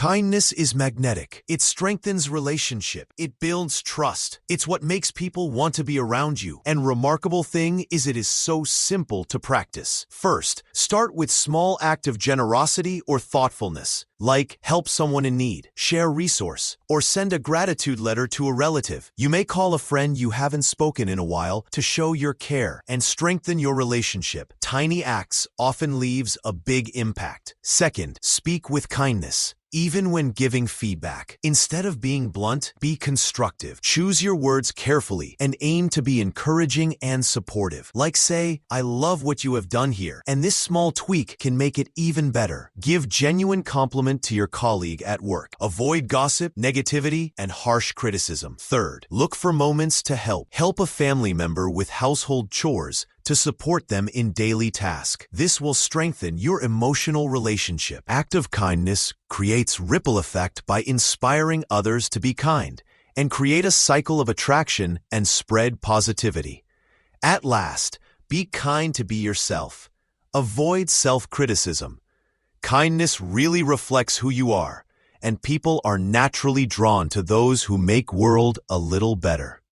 Kindness is magnetic. It strengthens relationship. It builds trust. It's what makes people want to be around you. And remarkable thing is it is so simple to practice. First, start with small act of generosity or thoughtfulness, like help someone in need, share resource, or send a gratitude letter to a relative. You may call a friend you haven't spoken in a while to show your care and strengthen your relationship. Tiny acts often leaves a big impact. Second, speak with kindness. Even when giving feedback, instead of being blunt, be constructive. Choose your words carefully and aim to be encouraging and supportive. Like say, I love what you have done here, and this small tweak can make it even better. Give genuine compliment to your colleague at work. Avoid gossip, negativity, and harsh criticism. Third, look for moments to help. Help a family member with household chores to support them in daily tasks. This will strengthen your emotional relationship. Act of kindness creates ripple effect by inspiring others to be kind and create a cycle of attraction and spread positivity. At last, be kind to be yourself. Avoid self-criticism. Kindness really reflects who you are, and people are naturally drawn to those who make world a little better.